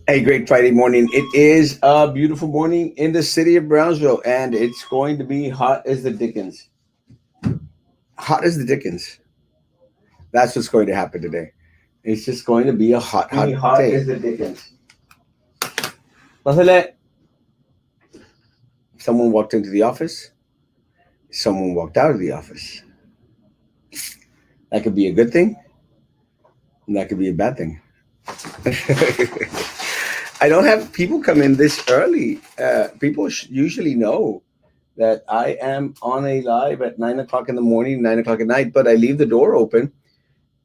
A great Friday morning. It is a beautiful morning in the city of Brownsville, and it's going to be hot as the Dickens. Hot as the Dickens. That's what's going to happen today. It's just going to be a hot Hot day. as the Dickens. Pásale. Someone walked into the office. Someone walked out of the office. That could be a good thing, and that could be a bad thing. I don't have people come in this early. People usually know that I am on a live at 9 o'clock in the morning, 9 o'clock at night, but I leave the door open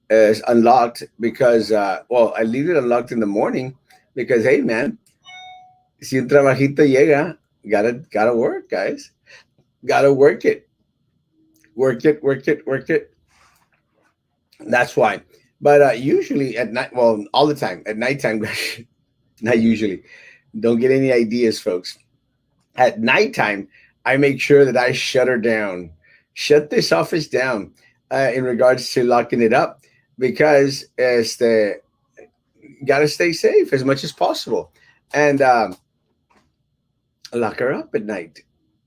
unlocked because, well, I leave it unlocked in the morning because, hey, man, si un trabajito llega, gotta work, guys. Gotta work it, work it, work it, work it. That's why. But usually at night, well, all the time at nighttime, not usually. Don't get any ideas, folks. At nighttime, I make sure that I shut her down, shut this office down in regards to locking it up because got to stay safe as much as possible and lock her up at night.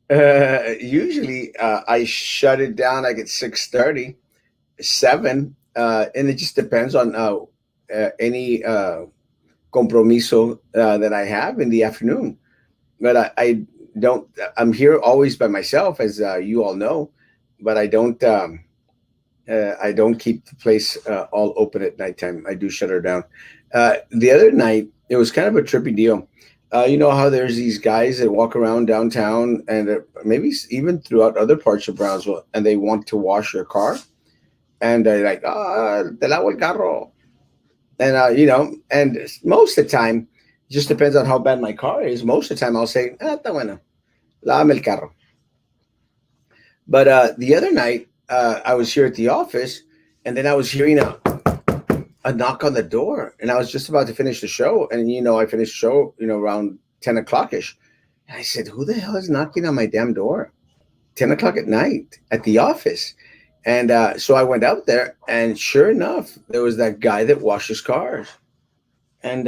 Usually, I shut it down like at 6:30, 7, and it just depends on any compromiso that I have in the afternoon. But I don't. I'm here always by myself, as you all know. But I don't. I don't keep the place all open at nighttime. I do shut her down. The other night, it was kind of a trippy deal. You know how there's these guys that walk around downtown and maybe even throughout other parts of Brownsville, and they want to wash your car, and they're like, "Ah, te lavo el carro," and and most of the time, just depends on how bad my car is. Most of the time, I'll say, "Ah, está bueno, lávame el carro." But the other night, I was here at the office, and then I was hearing a knock on the door, and I was just about to finish the show, and I finished the show, around 10 o'clock ish. And I said, "Who the hell is knocking on my damn door 10 o'clock at night at the office?" And so I went out there, and sure enough, there was that guy that washes cars, and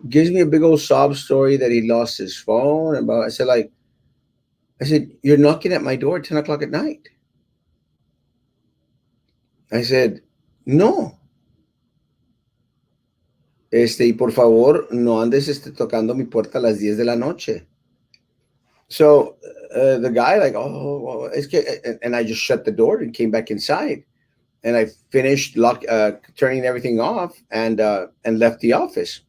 gives me a big old sob story that he lost his phone. About I said, "You're knocking at my door at 10 o'clock at night." I said, "No, y por favor, no andes tocando mi puerta a las 10 de la noche." So the guy, like, "Oh, well, and I just shut the door and came back inside. And I finished turning everything off and left the office.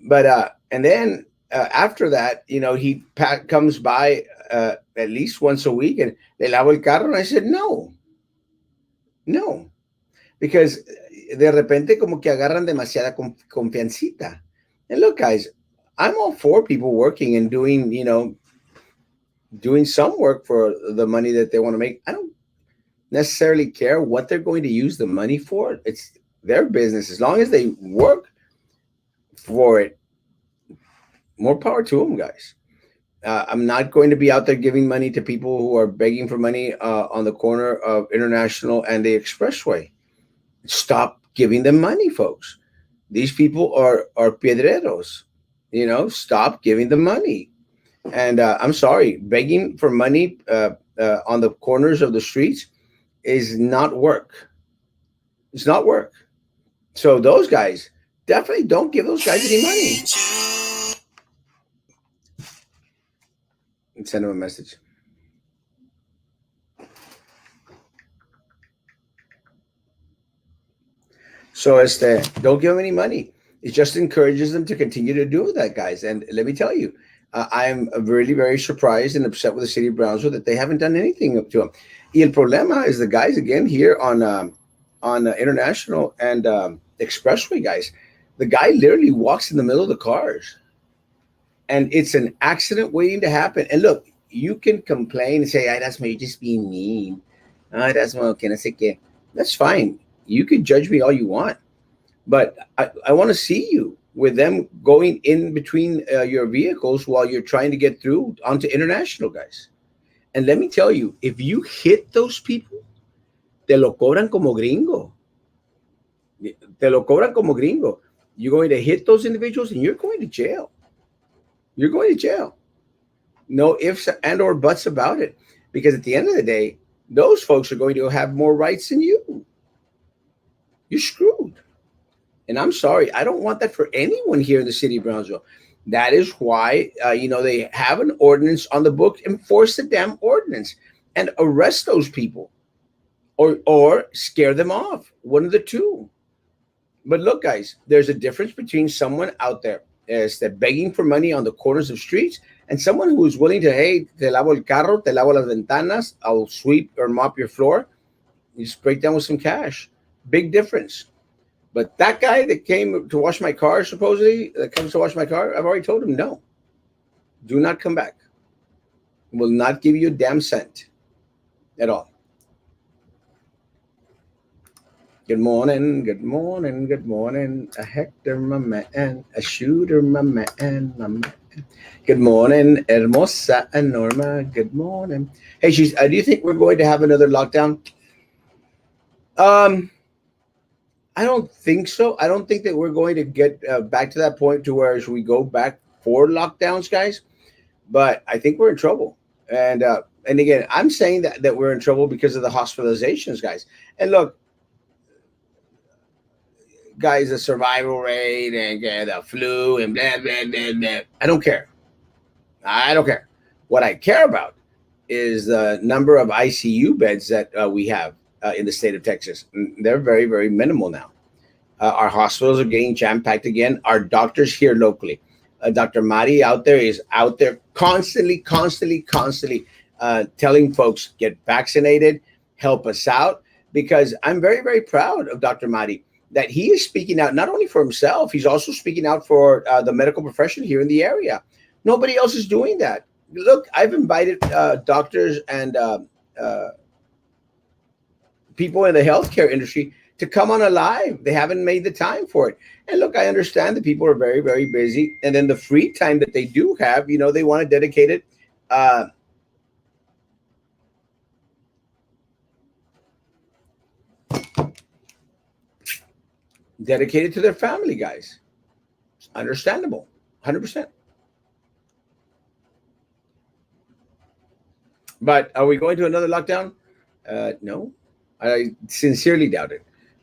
But and then after that, he comes by at least once a week and le lavo el carro. And I said, no, no, because de repente como que agarran demasiada confiancita. And look, guys, I'm all for people working and doing some work for the money that they want to make. I don't necessarily care what they're going to use the money for. It's their business. As long as they work for it, more power to them, guys. I'm not going to be out there giving money to people who are begging for money on the corner of International and the Expressway. Stop giving them money, folks. These people are piedreros. Stop giving them money. And I'm sorry, begging for money on the corners of the streets is not work. It's not work. So those guys, definitely don't give those guys any money. And send them a message. So don't give them any money. It just encourages them to continue to do that, guys. And let me tell you, I'm really very surprised and upset with the city of Brownsville that they haven't done anything up to them. Y el problema is the guys again here on International and Expressway, guys. The guy literally walks in the middle of the cars, and it's an accident waiting to happen. And look, you can complain and say, "Ay, that's me, you're just being mean. Ah, that's my okay, that's okay." That's fine. You can judge me all you want, but I want to see you with them going in between your vehicles while you're trying to get through onto International, guys. And let me tell you, if you hit those people, te lo cobran como gringo. Te lo cobran como gringo. You're going to hit those individuals and you're going to jail. You're going to jail. No ifs and or buts about it. Because at the end of the day, those folks are going to have more rights than you. You're screwed. And I'm sorry, I don't want that for anyone here in the city of Brownsville. That is why, they have an ordinance on the book. Enforce the damn ordinance and arrest those people, or scare them off. One of the two. But look, guys, there's a difference between someone out there is that begging for money on the corners of streets and someone who is willing to, hey, te lavo el carro, te lavo las ventanas, I'll sweep or mop your floor. You just break down with some cash. Big difference. But that guy that came to wash my car, supposedly, that comes to wash my car, I've already told him no. Do not come back. Will not give you a damn cent at all. Good morning, good morning, good morning. A Hector, my man. A shooter, my man, my man. Good morning, Hermosa and Norma. Good morning. Hey, do you think we're going to have another lockdown? Um, I don't think so. I don't think that we're going to get back to that point to where as we go back for lockdowns, guys. But I think we're in trouble. And again, I'm saying that we're in trouble because of the hospitalizations, guys. And look, guys, the survival rate and the flu and blah blah blah blah. I don't care. I don't care. What I care about is the number of ICU beds that we have in the state of Texas. They're very, very minimal now. Our hospitals are getting jam packed again. Our doctors here locally, Dr. Mari out there is out there constantly, constantly, constantly telling folks get vaccinated, help us out. Because I'm very, very proud of Dr. Mari that he is speaking out not only for himself, he's also speaking out for the medical profession here in the area. Nobody else is doing that. Look, I've invited doctors and people in the healthcare industry to come on a live. They haven't made the time for it. And look, I understand that people are very, very busy. And then the free time that they do have, they want to dedicate it. Uh, Dedicated to their family, guys. It's understandable. 100%. But are we going to another lockdown? No, I sincerely doubt it.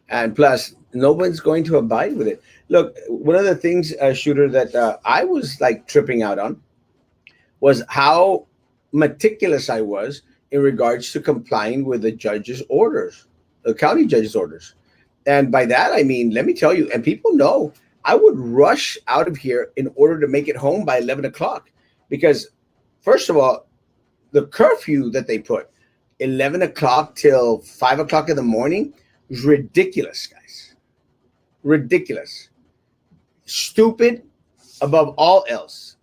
And plus, no one's going to abide with it. Look, one of the things, Shooter, that I was like tripping out on was how meticulous I was in regards to complying with the judge's orders, the county judge's orders. And by that, I mean, let me tell you, and people know, I would rush out of here in order to make it home by 11 o'clock. Because, first of all, the curfew that they put, 11 o'clock till 5 o'clock in the morning, was ridiculous, guys. Ridiculous. Stupid above all else.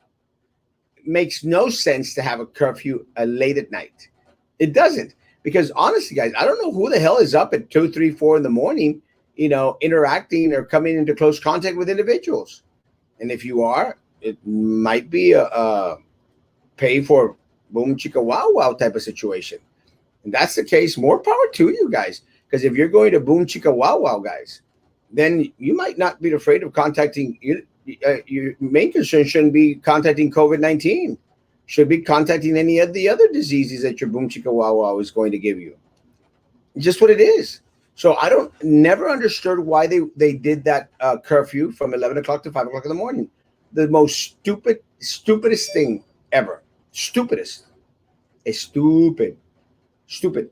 It makes no sense to have a curfew late at night. It doesn't. Because honestly, guys, I don't know who the hell is up at 2, 3, 4 in the morning, interacting or coming into close contact with individuals. And if you are, it might be a pay for boom chicka wow wow type of situation. And that's the case, more power to you guys. Because if you're going to boom chicka wow wow, guys, then you might not be afraid of contacting you. Your main concern shouldn't be contacting COVID-19. Should be contacting any of the other diseases that your boom chicka wow wow is going to give you. Just what it is. So I don't never understood why they did that curfew from 11 o'clock to 5 o'clock in the morning. The most stupidest thing ever. Stupidest. It's stupid. Stupid.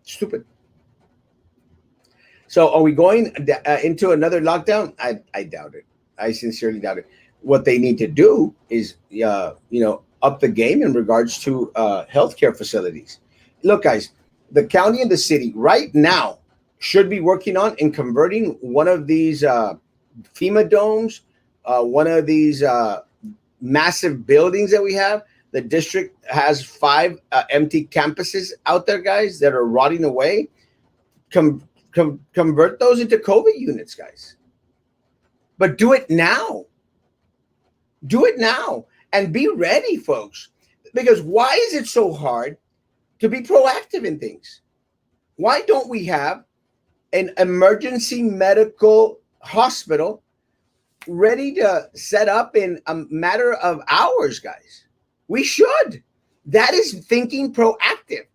Stupid. So are we going into another lockdown? I doubt it. I sincerely doubt it. What they need to do is, up the game in regards to healthcare facilities. Look, guys, the county and the city right now should be working on and converting one of these FEMA domes, one of these massive buildings that we have. The district has 5 empty campuses out there, guys, that are rotting away. Convert those into COVID units, guys. But do it now. Do it now and be ready, folks. Because why is it so hard to be proactive in things? Why don't we have an emergency medical hospital ready to set up in a matter of hours, guys. We should. That is thinking proactive.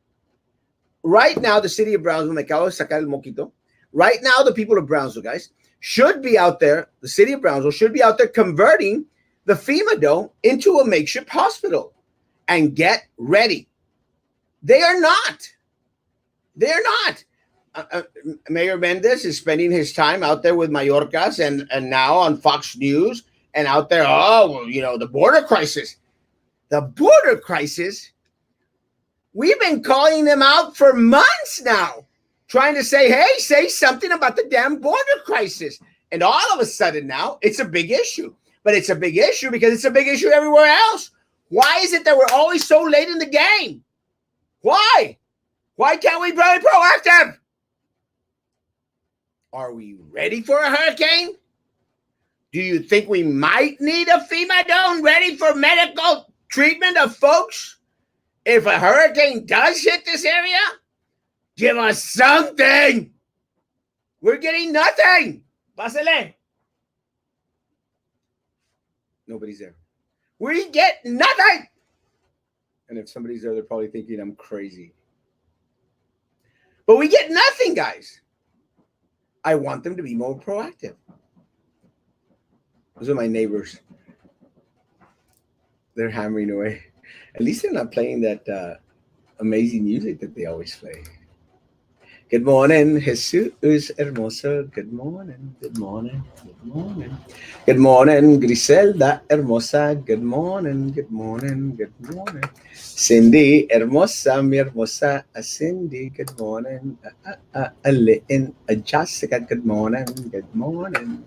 Right now, the city of Brownsville, me acabo de sacar el moquito. Right now, the people of Brownsville, guys, should be out there, the city of Brownsville should be out there converting the FEMA dome into a makeshift hospital and get ready. They are not. They are not. Mayor Mendez is spending his time out there with Mallorcas and now on Fox News and out there, oh, well, the border crisis. The border crisis, we've been calling them out for months now, trying to say, hey, say something about the damn border crisis. And all of a sudden now, it's a big issue. But it's a big issue because it's a big issue everywhere else. Why is it that we're always so late in the game? Why? Why can't we be proactive? Are we ready for a hurricane? Do you think we might need a FEMA dome ready for medical treatment of folks? If a hurricane does hit this area, give us something. We're getting nothing. Pásale. Nobody's there. We get nothing. And if somebody's there, they're probably thinking I'm crazy. But we get nothing, guys. I want them to be more proactive. Those are my neighbors. They're hammering away. At least they're not playing that amazing music that they always play. Good morning, Jesus Hermoso. Good morning, good morning, good morning. Good morning, Griselda Hermosa. Good morning, good morning, good morning. Cindy Hermosa, mi hermosa. Cindy, good morning. Lynn, Jessica, good morning, good morning.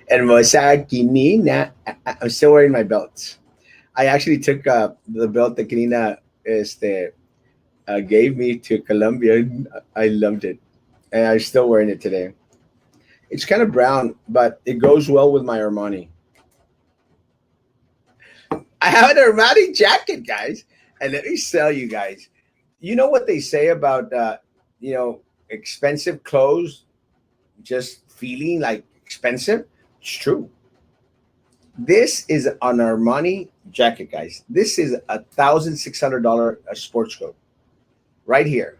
Hermosa Kinina. I'm still wearing my belts. I actually took the belt that Kinina gave me to Colombia. I loved it, and I'm still wearing it today. It's kind of brown, but it goes well with my Armani. I have an Armani jacket, guys, and let me tell you guys. You know what they say about expensive clothes just feeling like expensive? It's true. This is an Armani jacket, guys. This is $1,600 sports coat right here.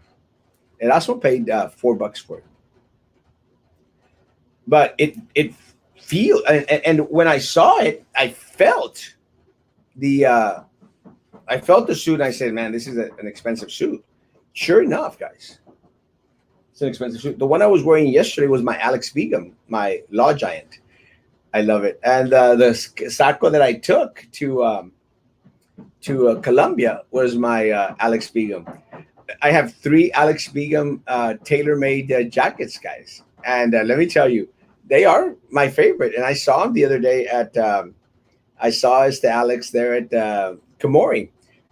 Erasmo paid $4 for it, but it feel and when I saw it, the I felt the suit. And I said, "Man, this is an expensive suit." Sure enough, guys, it's an expensive suit. The one I was wearing yesterday was my Alex Begum, my Law Giant. I love it, and the saco that I took to Colombia was my Alex Begum. I have 3 Alex Begum tailor-made jackets, guys, and let me tell you, they are my favorite. And I saw him the other day at I saw the Alex there at Kamori,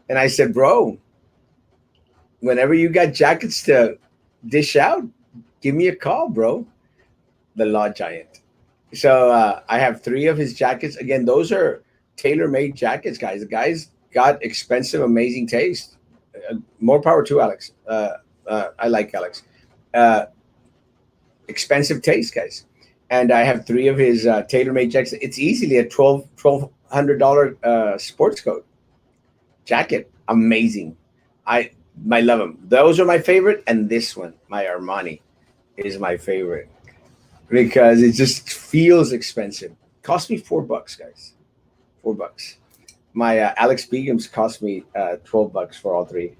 and I said, "Bro, whenever you got jackets to dish out, give me a call, bro." The Law Giant. So I have 3 of his jackets. Again, those are tailor-made jackets, guys. The guy's got expensive, amazing taste. More power to Alex. I like Alex. Uh, Expensive taste, guys. And I have 3 of his tailor-made jackets. It's easily a $1,200 sports coat jacket. Amazing. I love them. Those are my favorite, and this one, my Armani, is my favorite because it just feels expensive. Cost me $4, guys. $4. My Alex Begums cost me $12 for all 3.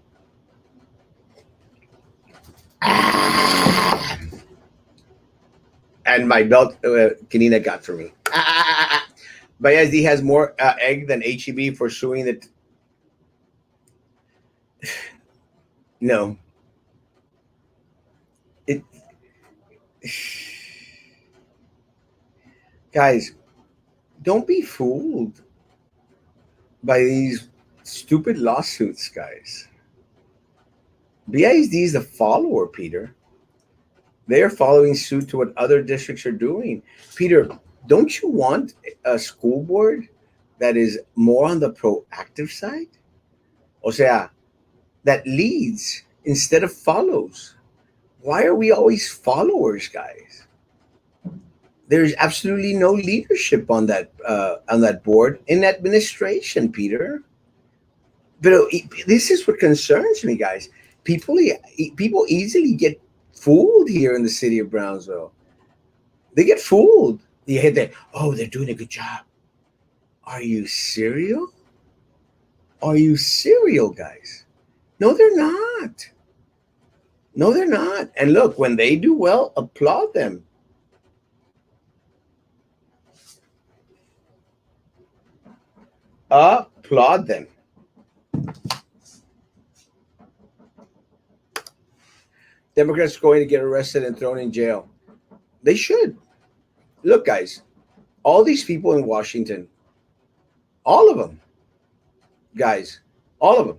And my belt Kanina got for me. Bayezdi has more egg than HEB for suing it. No. It, guys, don't be fooled by these stupid lawsuits, guys. BISD is the follower, Peter. They are following suit to what other districts are doing. Peter, don't you want a school board that is more on the proactive side? O sea, that leads instead of follows. Why are we always followers, guys? There's absolutely no leadership on that board in administration, Peter. But this is what concerns me, guys. People easily get fooled here in the city of Brownsville. They get fooled. You hit that. Oh, they're doing a good job. Are you serial? Are you serial, guys? No, they're not. No, they're not. And look, when they do well, applaud them. Applaud them. Democrats going to get arrested and thrown in jail. They should. Look, guys, all these people in Washington, all of them, guys, all of them,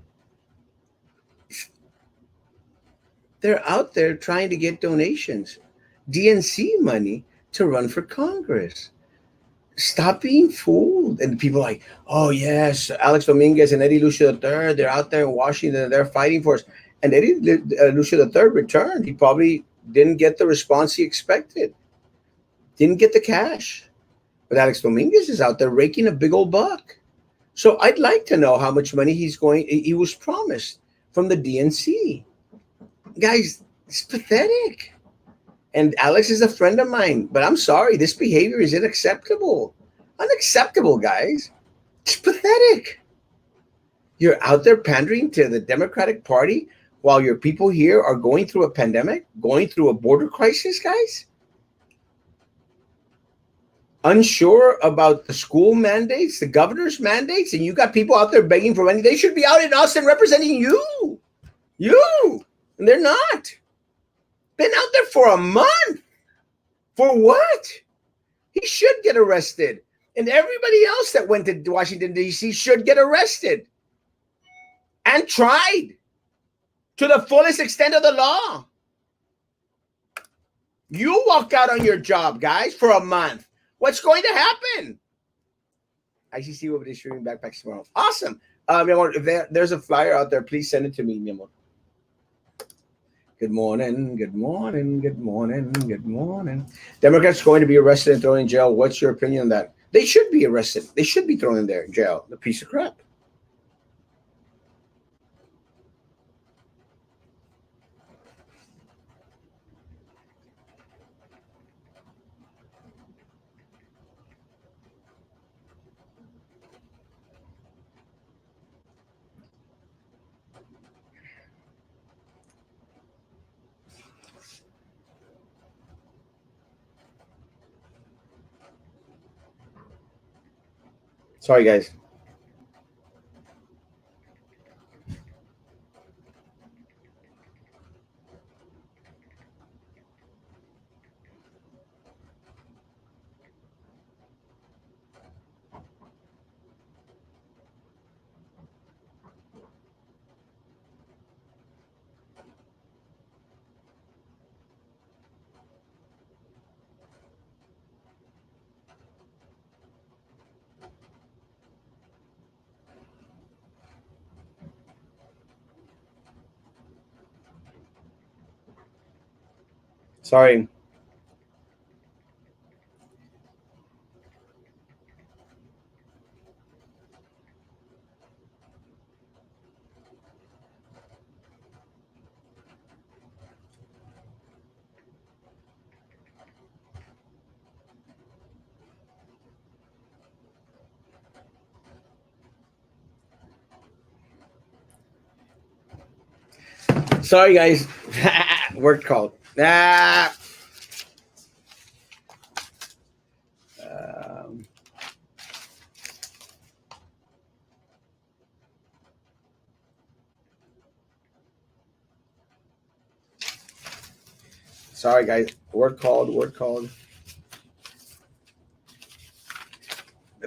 they're out there trying to get donations, DNC money to run for Congress. Stop being fooled. And people are like, oh, yes, Alex Dominguez and Eddie Lucio III, they're out there in Washington and they're fighting for us. And Eddie Lucio III returned. He probably didn't get the response he expected, didn't get the cash. But Alex Dominguez is out there raking a big old buck. So I'd like to know how much money he was promised from the DNC. Guys, it's pathetic. And Alex is a friend of mine, but I'm sorry, this behavior is unacceptable. Unacceptable, guys. It's pathetic. You're out there pandering to the Democratic Party while your people here are going through a pandemic, going through a border crisis, guys. Unsure about the school mandates, the governor's mandates, and you got people out there begging for money. They should be out in Austin representing you. You. And they're not. Been out there for a month. For what? He should get arrested. And everybody else that went to Washington, D.C. should get arrested and tried to the fullest extent of the law. You walk out on your job, guys, for a month. What's going to happen? ICC will be distributing backpacks tomorrow. Awesome. Mi amor, if there's a flyer out there, please send it to me, mi amor. Good morning, good morning, good morning, good morning. Democrats going to be arrested and thrown in jail. What's your opinion on that? They should be arrested. They should be thrown in there in jail. The piece of crap. Sorry, guys. Sorry. Sorry, guys. Work called. Um, sorry, guys. Work called. Work called.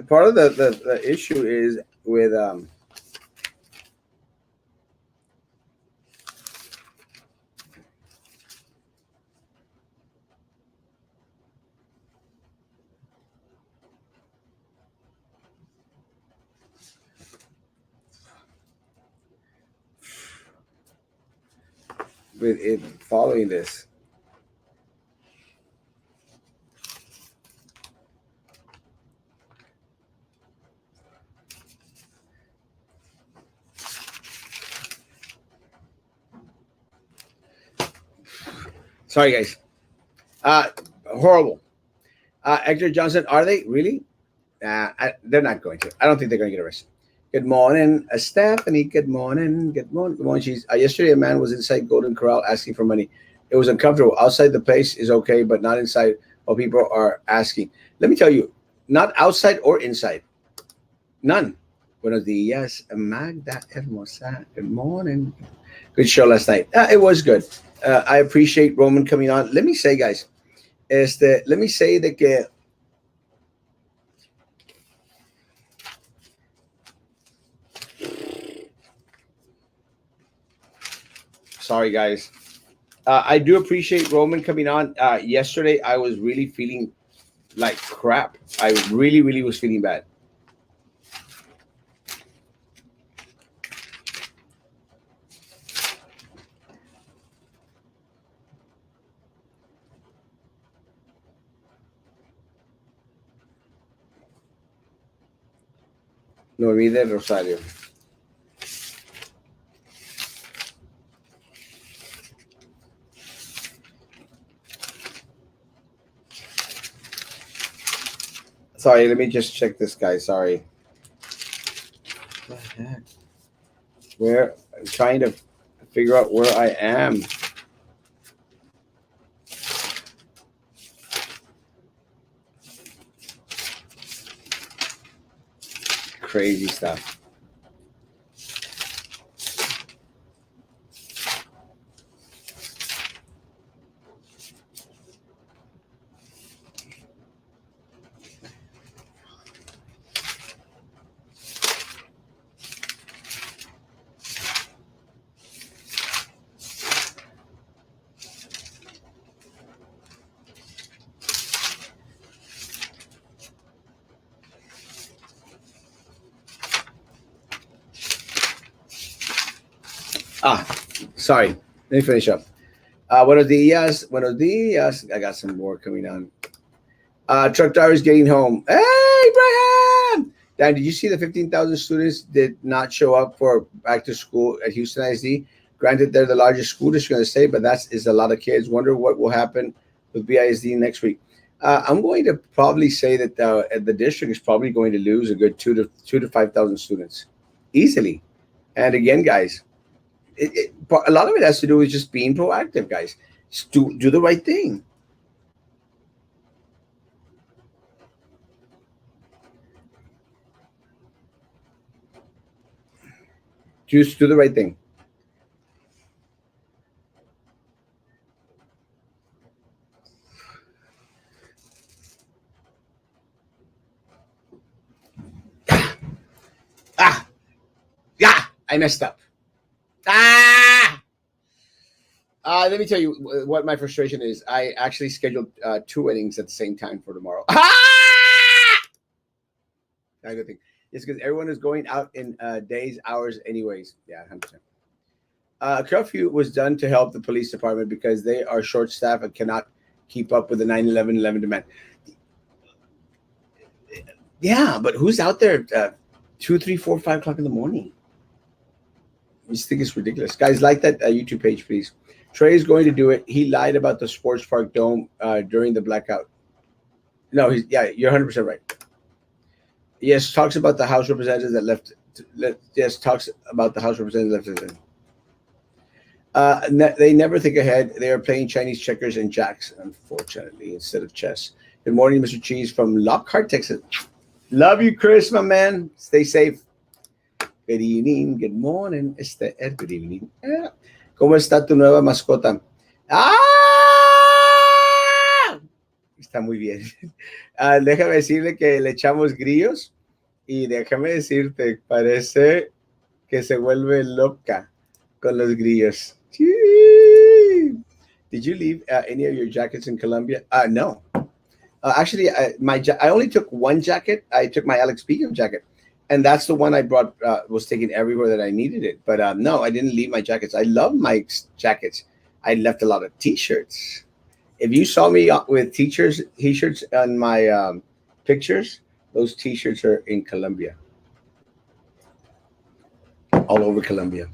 Part of the issue is with it following this. Sorry, guys. Uh, Horrible. Hector Johnson, are they really? They're not going to. I don't think they're going to get arrested. Good morning, Stephanie. Good morning. Good morning. Good morning. Yesterday, a man was inside Golden Corral asking for money. It was uncomfortable. Outside the place is okay, but not inside while people are asking. Let me tell you, not outside or inside. None. Buenos días, Magda Hermosa. Good morning. Good show last night. It was good. I appreciate Roman coming on. Let me say, guys, let me say that sorry, guys. I do appreciate Roman coming on. Yesterday, I was really feeling like crap. I really, really was feeling bad. No olvide Rosario. Sorry, let me just check this guy. Sorry. What the heck? Where I'm trying to figure out where I am. Crazy stuff. Ah, sorry. Let me finish up. Buenos dias. Buenos dias. I got some more coming on. Truck drivers getting home. Hey, Abraham! Dan, did you see the 15,000 students did not show up for back to school at Houston ISD? Granted, they're the largest school district in the state, but that's is a lot of kids. Wonder what will happen with BISD next week. I'm going to probably say that the district is probably going to lose a good 2 to 5,000 students easily. And again, guys, a lot of it has to do with just being proactive, guys. Just do the right thing. Just do the right thing. Ah, yeah, I messed up. Ah, let me tell you what my frustration is. I actually scheduled two weddings at the same time for tomorrow. Ah, not a good thing. It's because everyone is going out in days, hours, anyways. Yeah, 100%. Curfew was done to help the police department because they are short staffed and cannot keep up with the 9/11 demand. Yeah, but who's out there 2, 3, 4, 5 o'clock in the morning? I just think it's ridiculous. Guys, like that YouTube page, please. Trey is going to do it. He lied about the sports park dome during the blackout. No, yeah, you're 100% right. Yes, talks about the House representatives that left. Yes, talks about the House representatives left. They never think ahead. They are playing Chinese checkers and jacks, unfortunately, instead of chess. Good morning, Mr. Cheese from Lockhart, Texas. Love you, Chris, my man. Stay safe. Good evening, good morning, good evening. ¿Cómo está tu nueva mascota? ¡Ah! Está muy bien. Déjame decirle que le echamos grillos y déjame decirte, parece que se vuelve loca con los grillos. Did you leave any of your jackets in Colombia? No. Actually, I only took one jacket. I took my Alex Beacom jacket, and that's the one I brought. Was taken everywhere that I needed it. But no, I didn't leave my jackets. I love my jackets. I left a lot of T-shirts. If you saw me with T-shirts on my pictures, those T-shirts are in Colombia, all over Colombia.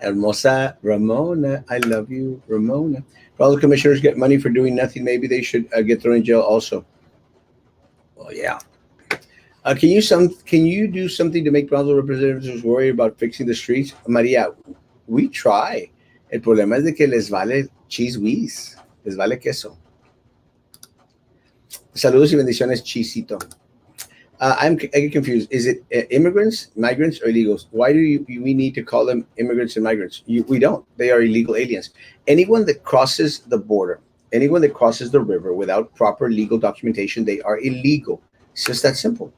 Hermosa Ramona, I love you, Ramona. For all the commissioners get money for doing nothing, maybe they should get thrown in jail also. Oh yeah. Can you do something to make Brownsville representatives worry about fixing the streets? Maria, we try. El problema es de que les vale cheese whiz, les vale queso. Saludos y bendiciones, chisito. I get confused. Is it immigrants, migrants, or illegals? Why do we need to call them immigrants and migrants? We don't. They are illegal aliens. Anyone that crosses the border, anyone that crosses the river without proper legal documentation, they are illegal. It's just that simple.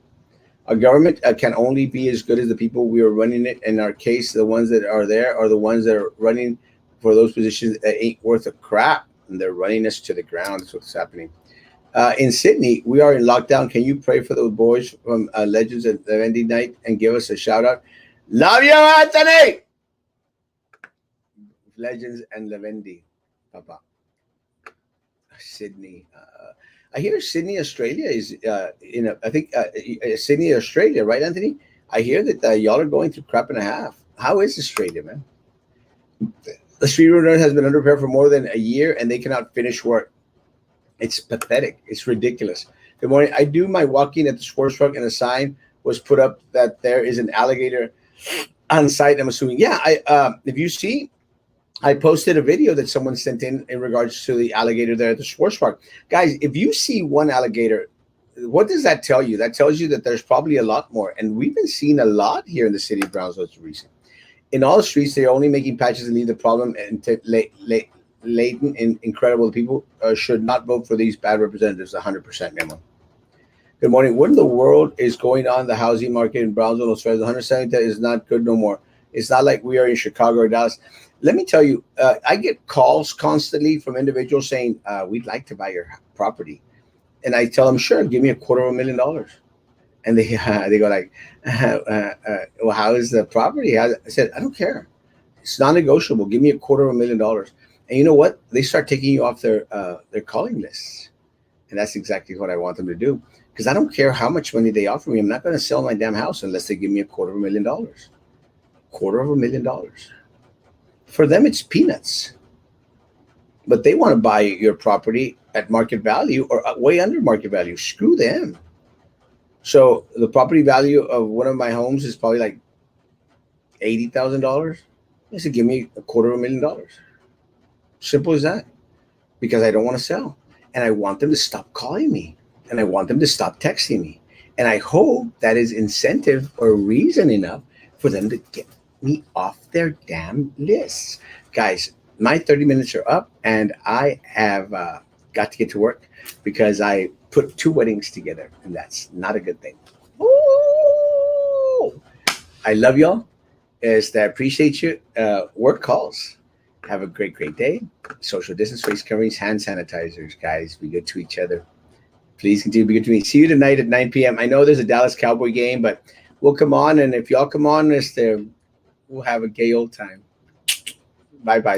Our government can only be as good as the people we are running it. In our case, the ones that are there are the ones that are running for those positions that ain't worth a crap, and they're running us to the ground. That's what's happening. In Sydney, we are in lockdown. Can you pray for those boys from Legends at the Wendy night and give us a shout out? Love you, Anthony! Legends and Levendi, Papa. Sydney. I hear Sydney, Australia is, I think Sydney, Australia, right, Anthony? I hear that y'all are going through crap and a half. How is Australia, man? The street runner has been under repair for more than a year and they cannot finish work. It's pathetic. It's ridiculous. Good morning. I do my walking at the sports truck and a sign was put up that there is an alligator on site. I'm assuming. Yeah. If you see, I posted a video that someone sent in regards to the alligator there at the sports park. Guys, if you see one alligator, what does that tell you? That tells you that there's probably a lot more. And we've been seeing a lot here in the city of Brownsville recently. In all the streets, they're only making patches and leave the problem latent and incredible. People should not vote for these bad representatives. 100%, Memo. Good morning. What in the world is going on in the housing market in Brownsville? 170 is not good no more. It's not like we are in Chicago or Dallas. Let me tell you, I get calls constantly from individuals saying, we'd like to buy your property. And I tell them, sure, give me $250,000. And they they go like, well, how is the property? I said, I don't care. It's non-negotiable. Give me $250,000. And you know what? They start taking you off their calling lists. And that's exactly what I want them to do. Because I don't care how much money they offer me. I'm not going to sell my damn house unless they give me $250,000. $250,000. For them, it's peanuts. But they want to buy your property at market value or way under market value. Screw them. So the property value of one of my homes is probably like $80,000. They said, give me $250,000. Simple as that. Because I don't want to sell. And I want them to stop calling me. And I want them to stop texting me. And I hope that is incentive or reason enough for them to get me off their damn lists. Guys, my 30 minutes are up and I have got to get to work because I put 2 weddings together and that's not a good thing. Ooh! I love y'all. I appreciate you. Work calls. Have a great, great day. Social distance, face coverings, hand sanitizers. Guys, be good to each other. Please continue to be good to me. See you tonight at 9 p.m. I know there's a Dallas Cowboy game, but we'll come on. And if y'all come on, we'll have a gay old time. Bye-bye.